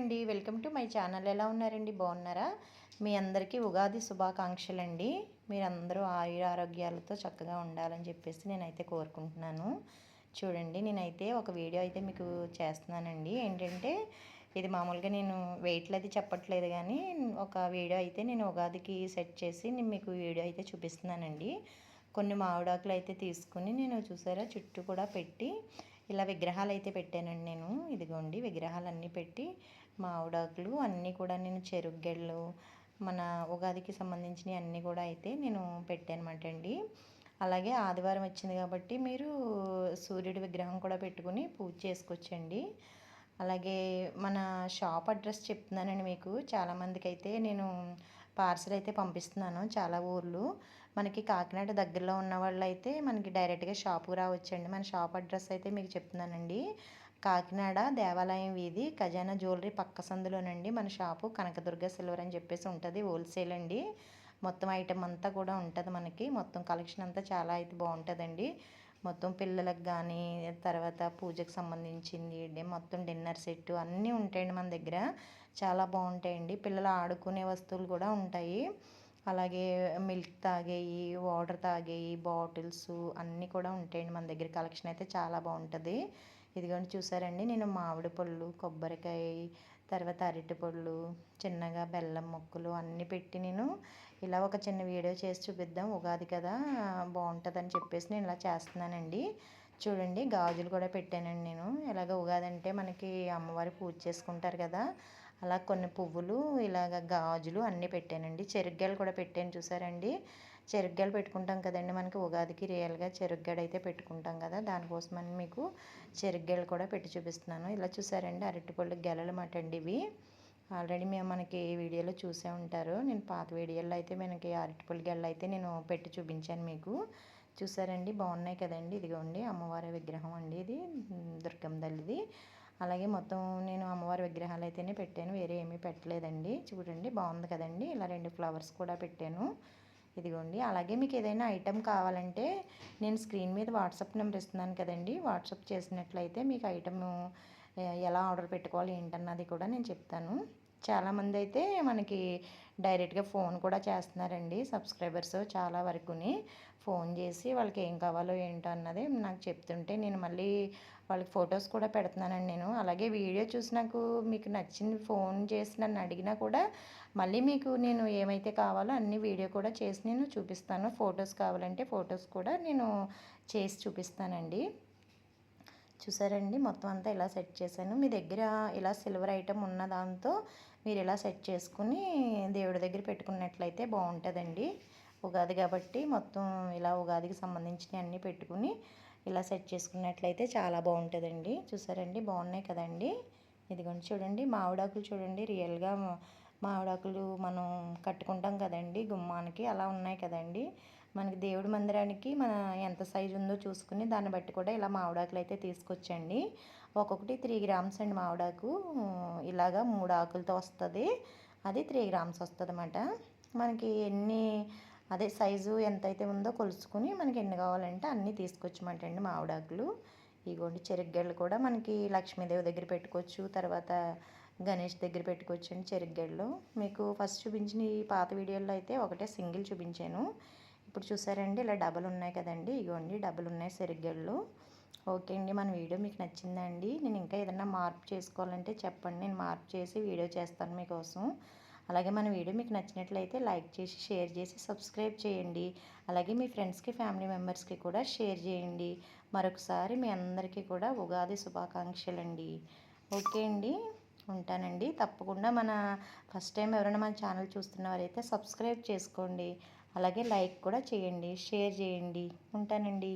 అండి. Welcome to my channel. ఎలా ఉన్నారండి? బాగున్నారా? మీ అందరికీ ఉగాది శుభాకాంక్షలండి. మీరందరూ ఆయురారోగ్యాలతో చక్కగా ఉండాలని చెప్పేసి నేనైతే కోరుకుంటున్నాను. చూడండి, నేనైతే ఒక వీడియో అయితే మీకు చేస్తున్నానండి. ఏంటంటే ఇది మామూలుగా నేను వెయిట్లు అది చెప్పట్లేదు, కానీ ఒక వీడియో అయితే నేను ఉగాదికి సెట్ చేసి నేను మీకు వీడియో అయితే చూపిస్తున్నానండి. కొన్ని మామిడాకులు అయితే తీసుకుని నేను చూసారా చుట్టూ కూడా పెట్టి ఇలా విగ్రహాలు అయితే పెట్టానండి నేను. ఇదిగోండి విగ్రహాలన్నీ పెట్టి మామిడాకులు అన్నీ కూడా నేను చెరుగ్గెళ్ళు మన ఉగాదికి సంబంధించినవి అన్నీ కూడా అయితే నేను పెట్టానమాట అండి. అలాగే ఆదివారం వచ్చింది కాబట్టి మీరు సూర్యుడి విగ్రహం కూడా పెట్టుకుని పూజ చేసుకోవచ్చండి. అలాగే మన షాప్ అడ్రస్ చెప్తున్నానండి మీకు. చాలామందికి అయితే నేను పార్సల్ అయితే పంపిస్తున్నాను చాలా ఊర్లు. మనకి కాకినాడ దగ్గరలో ఉన్న వాళ్ళు అయితే మనకి డైరెక్ట్గా షాపుకి రావచ్చండి. మన షాప్ అడ్రస్ అయితే మీకు చెప్తున్నానండి. కాకినాడ దేవాలయం వీధి ఖజానా జ్యువెలరీ పక్క సందులోనండి మన షాపు. కనకదుర్గ సిల్వర్ అని చెప్పేసి ఉంటుంది, హోల్సేల్ అండి. మొత్తం ఐటమ్ అంతా కూడా ఉంటుంది మనకి. మొత్తం కలెక్షన్ అంతా చాలా అయితే బాగుంటుందండి. మొత్తం పిల్లలకు కానీ తర్వాత పూజకు సంబంధించింది మొత్తం డిన్నర్ సెట్ అన్నీ ఉంటాయండి మన దగ్గర. చాలా బాగుంటాయండి. పిల్లలు ఆడుకునే వస్తువులు కూడా ఉంటాయి. అలాగే మిల్క్ తాగేవి, వాటర్ తాగేవి, బాటిల్స్ అన్నీ కూడా ఉంటాయండి మన దగ్గర. కలెక్షన్ అయితే చాలా బాగుంటుంది. ఇదిగోండి చూసారండి, నేను మామిడి పళ్ళు, కొబ్బరికాయ, తర్వాత అరటిపళ్ళు, చిన్నగా బెల్లం ముక్కలు అన్నీ పెట్టి నేను ఇలా ఒక చిన్న వీడియో చేసి చూపిద్దాం ఉగాది కదా బాగుంటుందని చెప్పేసి నేను ఇలా చేస్తున్నానండి. చూడండి గాజులు కూడా పెట్టానండి నేను. ఇలాగ ఉగాది అంటే మనకి అమ్మవారి పూజ చేసుకుంటారు కదా, అలా కొన్ని పువ్వులు ఇలాగ గాజులు అన్నీ పెట్టానండి. చెరుగ్గాయలు కూడా పెట్టాను చూసారండి. చెరుగ్గాయలు పెట్టుకుంటాం కదండి మనకి ఉగాదికి. రియల్గా చెరుగ్గాడ అయితే పెట్టుకుంటాం కదా, దానికోసమని మీకు చెరుగ్గాయలు కూడా పెట్టి చూపిస్తున్నాను. ఇలా చూసారండి అరటిపళ్ళు గెలలు మాట అండి ఇవి. ఆల్రెడీ మనకి వీడియోలో చూసే ఉంటారు. నేను పాత వీడియోలో అయితే మనకి అరటిపళ్ళు గెలలు అయితే నేను పెట్టి చూపించాను మీకు. చూసారండి బాగున్నాయి కదండి. ఇదిగోండి అమ్మవారి విగ్రహం అండి ఇది, దుర్గమ్మ తల్లిది. అలాగే మొత్తం నేను అమ్మవారి విగ్రహాలు అయితేనే పెట్టాను, వేరే ఏమీ పెట్టలేదండి. చూడండి బాగుంది కదండి. ఇలా 2 ఫ్లవర్స్ కూడా పెట్టాను. ఇదిగోండి. అలాగే మీకు ఏదైనా ఐటెం కావాలంటే నేను స్క్రీన్ మీద వాట్సాప్ నెంబర్ ఇస్తున్నాను కదండి, వాట్సాప్ చేసినట్లయితే మీకు ఐటమ్ ఎలా ఆర్డర్ పెట్టుకోవాలి ఏంటన్నది కూడా నేను చెప్తాను. చాలామంది అయితే మనకి డైరెక్ట్గా ఫోన్ కూడా చేస్తున్నారండి సబ్స్క్రైబర్స్. చాలా వరకుని ఫోన్ చేసి వాళ్ళకి ఏం కావాలో ఏంటో అన్నది నాకు చెప్తుంటే నేను మళ్ళీ వాళ్ళకి ఫొటోస్ కూడా పెడుతున్నానండి నేను. అలాగే వీడియో చూసి నాకు మీకు నచ్చింది ఫోన్ చేసి నన్ను అడిగినా కూడా మళ్ళీ మీకు నేను ఏమైతే కావాలో అన్ని వీడియో కూడా చేసి నేను చూపిస్తాను. ఫొటోస్ కావాలంటే ఫొటోస్ కూడా నేను చేసి చూపిస్తానండి. చూసారండి మొత్తం అంతా ఇలా సెట్ చేశాను. మీ దగ్గర ఇలా సిల్వర్ ఐటమ్ ఉన్న దాంతో మీరు ఇలా సెట్ చేసుకుని దేవుడి దగ్గర పెట్టుకున్నట్లయితే బాగుంటుందండి. ఉగాది కాబట్టి మొత్తం ఇలా ఉగాదికి సంబంధించినవి అన్నీ పెట్టుకుని ఇలా సెట్ చేసుకున్నట్లయితే చాలా బాగుంటుందండి. చూసారండి బాగున్నాయి కదండి. ఇదిగోండి చూడండి మామిడాకులు చూడండి, రియల్గా మామిడాకులు మనం కట్టుకుంటాం కదండి గుమ్మానికి, అలా ఉన్నాయి కదండి. మనకి దేవుడి మందిరానికి మన ఎంత సైజు ఉందో చూసుకుని దాన్ని బట్టి కూడా ఇలా మామిడాకులు అయితే తీసుకొచ్చండి. ఒక్కొక్కటి 3 గ్రామ్స్ అండి మామిడాకు. ఇలాగా 3 ఆకులతో వస్తుంది, అది 3 గ్రామ్స్ వస్తుంది అన్నమాట. మనకి ఎన్ని అదే సైజు ఎంతైతే ఉందో కొలుసుకుని మనకి ఎన్ని కావాలంటే అన్నీ తీసుకొచ్చమంటండి మామిడాకులు. ఇగోండి చెరుగ్గళ్ళు కూడా మనకి లక్ష్మీదేవి దగ్గర పెట్టుకోవచ్చు, తర్వాత గణేష్ దగ్గర పెట్టుకోవచ్చు అండి చెరుగ్గళ్ళు. మీకు ఫస్ట్ చూపించిన ఈ పాత వీడియోలో అయితే ఒకటే సింగిల్ చూపించాను. ఇప్పుడు చూసారండి ఇలా డబల్ ఉన్నాయి కదండి, ఇగోండి డబల్ ఉన్నాయి చెరుగ్గళ్ళు. ఓకే అండి, మన వీడియో మీకు నచ్చిందండి. నేను ఇంకా ఏదైనా మార్పు చేసుకోవాలంటే చెప్పండి, నేను మార్పు చేసి వీడియో చేస్తాను మీకోసం. అలాగే మన వీడియో మీకు నచ్చినట్లయితే లైక్ చేసి షేర్ చేసి సబ్స్క్రైబ్ చేయండి. అలాగే మీ ఫ్రెండ్స్కి ఫ్యామిలీ మెంబర్స్కి కూడా షేర్ చేయండి. మరొకసారి మీ అందరికీ కూడా ఉగాది శుభాకాంక్షలు అండి. ఓకే అండి, ఉంటానండి. తప్పకుండా మన ఫస్ట్ టైం ఎవరైనా మన ఛానల్ చూస్తున్నవారైతే సబ్స్క్రైబ్ చేసుకోండి. అలాగే లైక్ కూడా చేయండి, షేర్ చేయండి. ఉంటానండి.